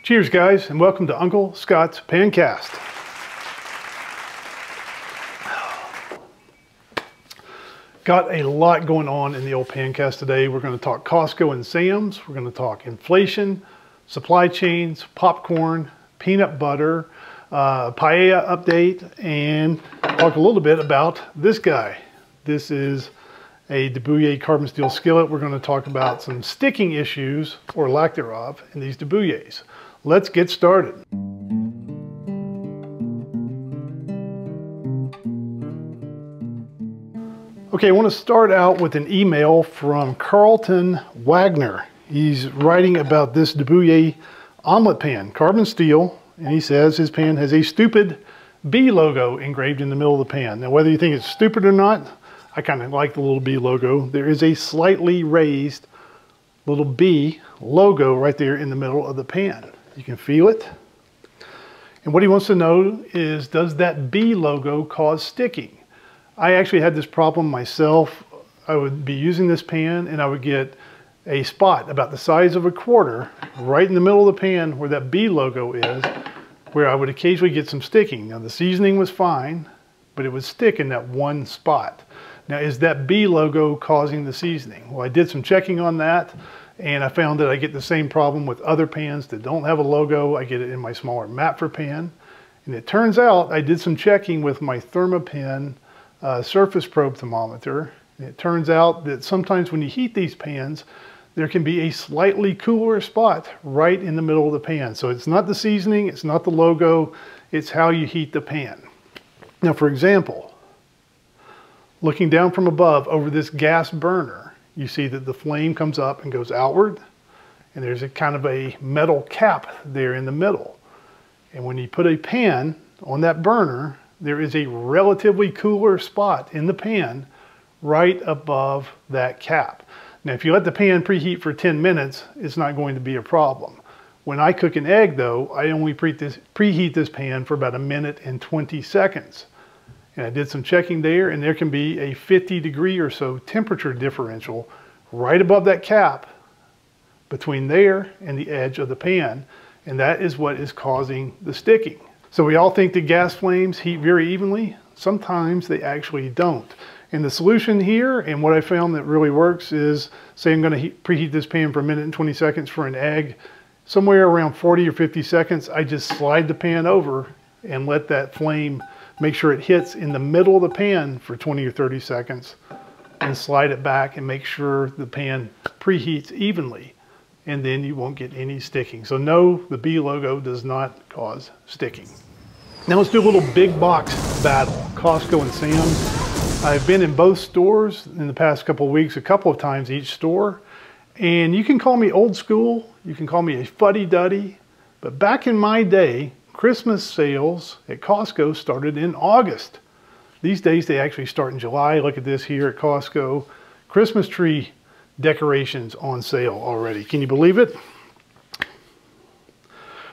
Cheers, guys, and welcome to Uncle Scott's Pancast. Got a lot going on in the old Pancast today. We're going to talk Costco and Sam's. We're going to talk inflation, supply chains, popcorn, peanut butter, paella update, and talk a little bit about this guy. This is a Debouillé carbon steel skillet. We're going to talk about some sticking issues, or lack thereof, in these Debouillés. Let's get started. Okay, I want to start out with an email from Carlton Wagner. He's writing about this Debouillé omelet pan, carbon steel, and he says his pan has a stupid B logo engraved in the middle of the pan. Now, whether you think it's stupid or not, I kind of like the little B logo. There is a slightly raised little B logo right there in the middle of the pan. You can feel it. And what he wants to know is, does that B logo cause sticking? I actually had this problem myself. I would be using this pan and I would get a spot about the size of a quarter right in the middle of the pan where that B logo is, where I would occasionally get some sticking. Now, the seasoning was fine, but it would stick in that one spot. Now, is that B logo causing the seasoning? Well, I did some checking on that, and I found that I get the same problem with other pans that don't have a logo. I get it in my smaller Matfer pan. And it turns out I did some checking with my Thermapen surface probe thermometer. And it turns out that sometimes when you heat these pans, there can be a slightly cooler spot right in the middle of the pan. So it's not the seasoning, it's not the logo, it's how you heat the pan. Now, for example, looking down from above over this gas burner, you see that the flame comes up and goes outward, and there's a kind of a metal cap there in the middle. And when you put a pan on that burner, there is a relatively cooler spot in the pan right above that cap. Now, if you let the pan preheat for 10 minutes, it's not going to be a problem. When I cook an egg, though, I only preheat this pan for about 1 minute and 20 seconds. And I did some checking there, and there can be a 50-degree or so temperature differential right above that cap between there and the edge of the pan, and that is what is causing the sticking. So we all think that gas flames heat very evenly. Sometimes they actually don't. And the solution here, and what I found that really works, is, say I'm going to preheat this pan for 1 minute and 20 seconds for an egg. Somewhere around 40 or 50 seconds, I just slide the pan over and let that flame, make sure it hits in the middle of the pan for 20 or 30 seconds, and slide it back and make sure the pan preheats evenly, and then you won't get any sticking. So no, the B logo does not cause sticking. Now let's do a little big box battle, Costco and Sam's. I've been in both stores in the past couple of weeks, a couple of times each store, and you can call me old school, you can call me a fuddy-duddy, but back in my day, Christmas sales at Costco started in August. These days they actually start in July. Look at this here at Costco. Christmas tree decorations on sale already. Can you believe it?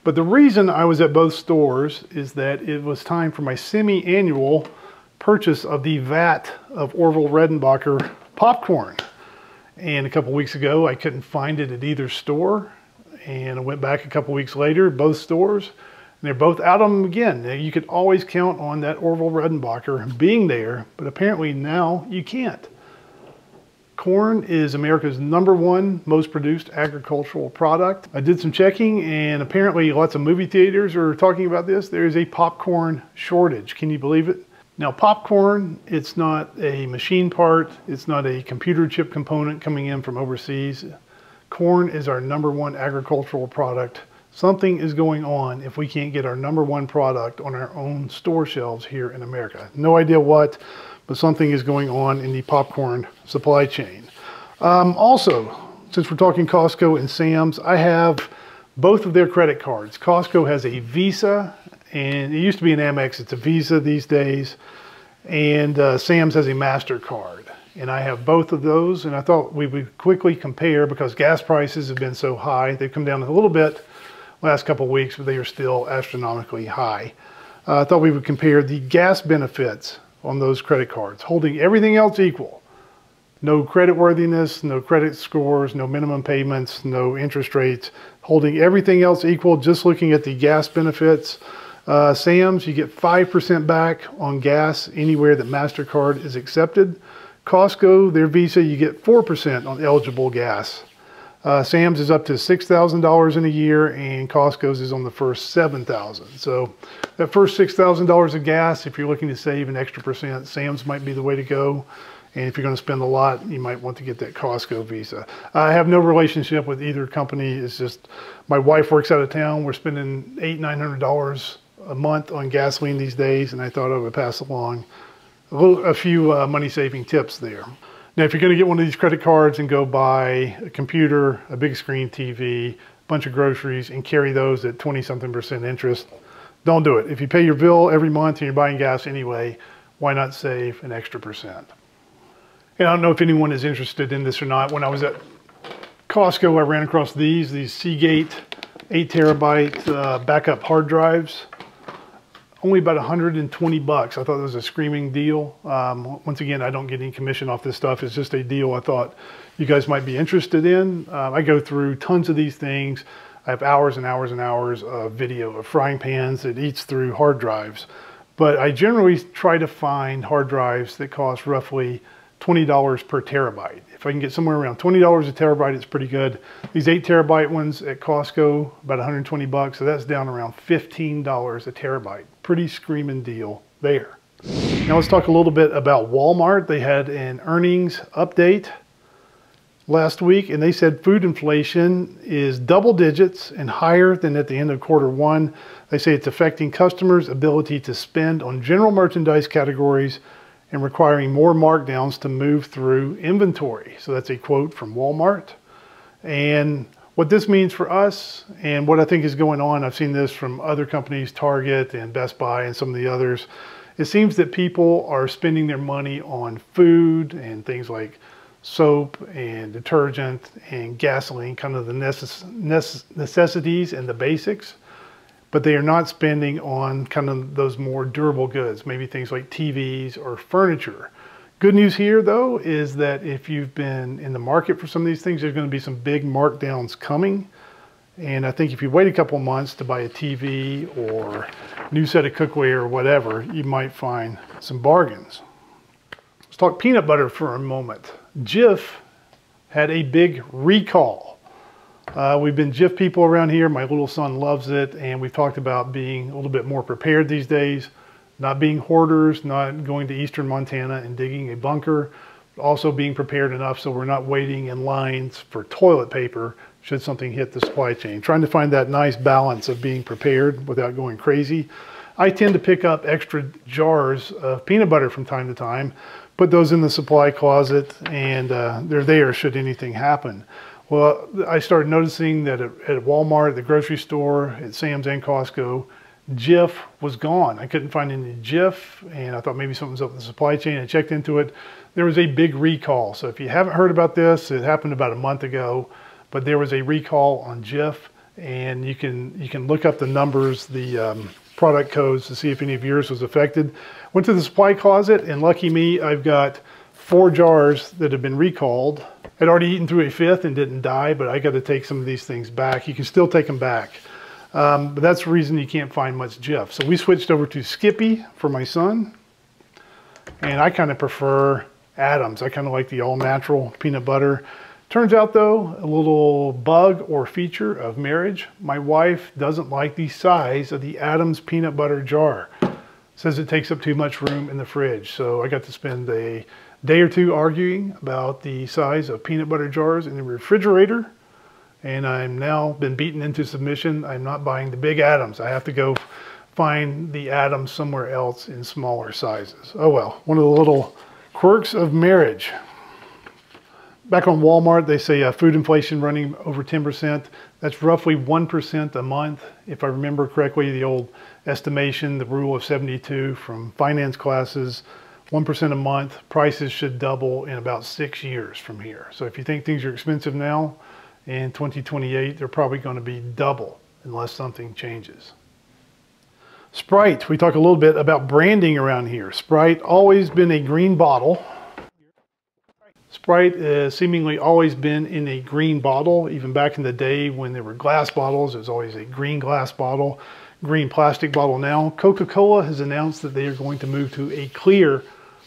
But the reason I was at both stores is that it was time for my semi-annual purchase of the vat of Orville Redenbacher popcorn. And a couple weeks ago I couldn't find it at either store. And I went back a couple weeks later, both stores, and they're both out of them again. Now, you could always count on that Orville Redenbacher being there, but apparently now you can't. Corn is America's #1 most produced agricultural product. I did some checking, and apparently lots of movie theaters are talking about this. There is a popcorn shortage. Can you believe it? Now, popcorn, it's not a machine part. It's not a computer chip component coming in from overseas. Corn is our #1 agricultural product. Something is going on if we can't get our #1 product on our own store shelves here in America. No idea what, but something is going on in the popcorn supply chain. Also, since we're talking Costco and Sam's, I have both of their credit cards. Costco has a Visa, and it used to be an Amex. It's a Visa these days. And Sam's has a MasterCard. And I have both of those, and I thought we would quickly compare because gas prices have been so high. They've come down a little bit last couple of weeks, but they are still astronomically high. I thought we would compare the gas benefits on those credit cards, holding everything else equal. No creditworthiness, no credit scores, no minimum payments, no interest rates, holding everything else equal, just looking at the gas benefits. Sam's, you get 5% back on gas anywhere that MasterCard is accepted. Costco, their Visa, you get 4% on eligible gas. Sam's is up to $6,000 in a year, and Costco's is on the first $7,000. So that first $6,000 of gas, if you're looking to save an extra percent, Sam's might be the way to go. And if you're going to spend a lot, you might want to get that Costco Visa. I have no relationship with either company. It's just my wife works out of town. We're spending $800–900 a month on gasoline these days, and I thought I would pass along a few money-saving tips there. Now, if you're going to get one of these credit cards and go buy a computer, a big screen TV, a bunch of groceries, and carry those at 20-something% interest, don't do it. If you pay your bill every month and you're buying gas anyway, why not save an extra percent? And I don't know if anyone is interested in this or not. When I was at Costco, I ran across these Seagate 8 terabyte backup hard drives. Only about 120 bucks. I thought it was a screaming deal. Once again, I don't get any commission off this stuff. It's just a deal I thought you guys might be interested in. I go through tons of these things. I have hours and hours and hours of video of frying pans that eats through hard drives. But I generally try to find hard drives that cost roughly $20 per terabyte. If I can get somewhere around $20 a terabyte, it's pretty good. These 8 terabyte ones at Costco, about 120 bucks, so that's down around $15 a terabyte. Pretty screaming deal there. Now let's talk a little bit about Wal Mart. They had an earnings update last week, and they said food inflation is double digits and higher than at the end of Q1. They say it's affecting customers' ability to spend on general merchandise categories and requiring more markdowns to move through inventory. So that's a quote from Walmart. And what this means for us and what I think is going on, I've seen this from other companies, Target and Best Buy and some of the others, it seems that people are spending their money on food and things like soap and detergent and gasoline, kind of the necessities and the basics. But they are not spending on kind of those more durable goods, maybe things like TVs or furniture. Good news here, though, is that if you've been in the market for some of these things, there's going to be some big markdowns coming. And I think if you wait a couple months to buy a TV or new set of cookware or whatever, you might find some bargains. Let's talk peanut butter for a moment. Jif had a big recall. We've been Jif people around here. My little son loves it, and we've talked about being a little bit more prepared these days, not being hoarders, not going to eastern Montana and digging a bunker, but also being prepared enough so we're not waiting in lines for toilet paper should something hit the supply chain. Trying to find that nice balance of being prepared without going crazy. I tend to pick up extra jars of peanut butter from time to time, put those in the supply closet, and they're there should anything happen. Well, I started noticing that at Walmart, the grocery store, at Sam's and Costco, Jif was gone. I couldn't find any Jif, and I thought maybe something's up with the supply chain. I checked into it. There was a big recall. So if you haven't heard about this, it happened about a month ago, but there was a recall on Jif, and you can look up the numbers, the product codes to see if any of yours was affected. Went to the supply closet, and lucky me, I've got 4 jars that have been recalled. I'd already eaten through a 5th and didn't die, but I got to take some of these things back. You can still take them back. But that's the reason you can't find much Jif. So we switched over to Skippy for my son. And I kind of prefer Adams. I kind of like the all-natural peanut butter. Turns out, though, a little bug or feature of marriage. My wife doesn't like the size of the Adams peanut butter jar. Says it takes up too much room in the fridge. So I got to spend a day or two arguing about the size of peanut butter jars in the refrigerator, and I'm now been beaten into submission. I'm not buying the big Adams. I have to go find the Adams somewhere else in smaller sizes. Oh well, one of the little quirks of marriage. Back on Walmart, they say food inflation running over 10%. That's roughly 1% a month. If I remember correctly, the old estimation, the rule of 72 from finance classes, 1% a month, prices should double in about 6 years from here. So if you think things are expensive now, in 2028, they're probably going to be double unless something changes. Sprite, we talk a little bit about branding around here. Sprite, always been a green bottle. Sprite has seemingly always been in a green bottle. Even back in the day when there were glass bottles, it was always a green glass bottle, green plastic bottle. Now, Coca-Cola has announced that they are going to move to a clear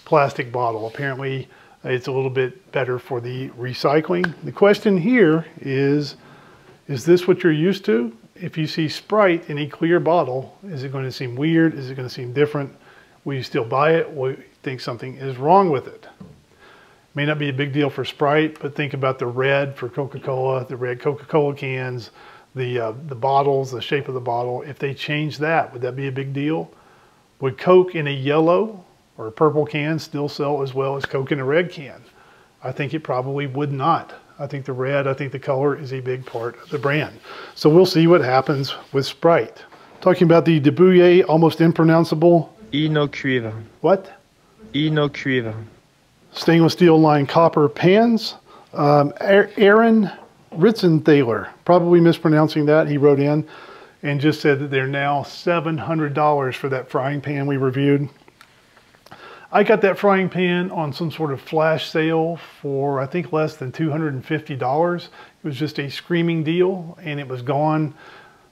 plastic bottle. Apparently, it's a little bit better for the recycling. The question here is this what you're used to? If you see Sprite in a clear bottle, is it going to seem weird? Is it going to seem different? Will you still buy it? Will you think something is wrong with it? May not be a big deal for Sprite, but think about the red for Coca-Cola, the red Coca-Cola cans, the bottles, the shape of the bottle. If they change that, would that be a big deal? Would Coke in a yellow or a purple can still sell as well as Coke in a red can? I think it probably would not. I think the color is a big part of the brand. So we'll see what happens with Sprite. Talking about the Debouillé, almost impronounceable. Inocuivre. What? Inocuivre. Stainless steel lined copper pans. Aaron Ritzenthaler, probably mispronouncing that. He wrote in and just said that they're now $700 for that frying pan we reviewed. I got that frying pan on some sort of flash sale for I think less than $250. It was just a screaming deal, and it was gone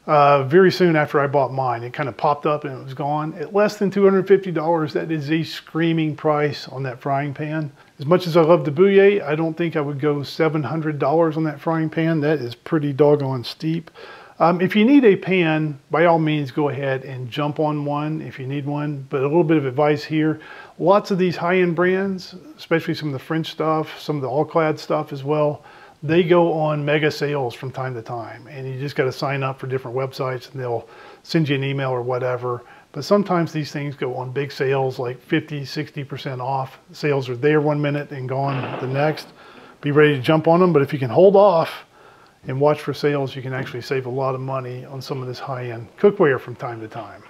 very soon after I bought mine. It kind of popped up and it was gone. At less than $250, that is a screaming price on that frying pan. As much as I love Debouillé, I don't think I would go $700 on that frying pan. That is pretty doggone steep. If you need a pan, by all means, go ahead and jump on one if you need one. But a little bit of advice here. Lots of these high-end brands, especially some of the French stuff, some of the all-clad stuff as well, they go on mega sales from time to time. And you just got to sign up for different websites and they'll send you an email or whatever. But sometimes these things go on big sales, like 50, 60% off. Sales are there 1 minute and gone the next. Be ready to jump on them. But if you can hold off and watch for sales, you can actually save a lot of money on some of this high-end cookware from time to time.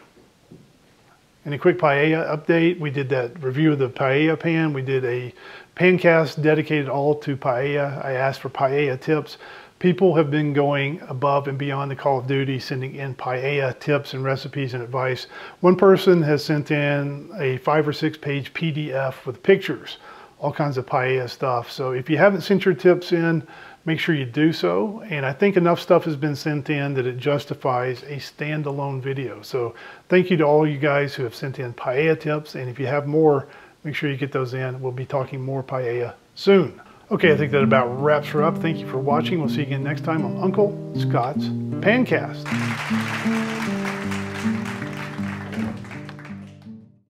And a quick paella update. We did that review of the paella pan. We did a Pancast dedicated all to paella. I asked for paella tips. People have been going above and beyond the Call of Duty, sending in paella tips and recipes and advice. One person has sent in a 5 or 6 page PDF with pictures, all kinds of paella stuff. So if you haven't sent your tips in, make sure you do so. And I think enough stuff has been sent in that it justifies a standalone video. So thank you to all you guys who have sent in paella tips. And if you have more, make sure you get those in. We'll be talking more paella soon. Okay, I think that about wraps her up. Thank you for watching. We'll see you again next time on Uncle Scott's Pancast.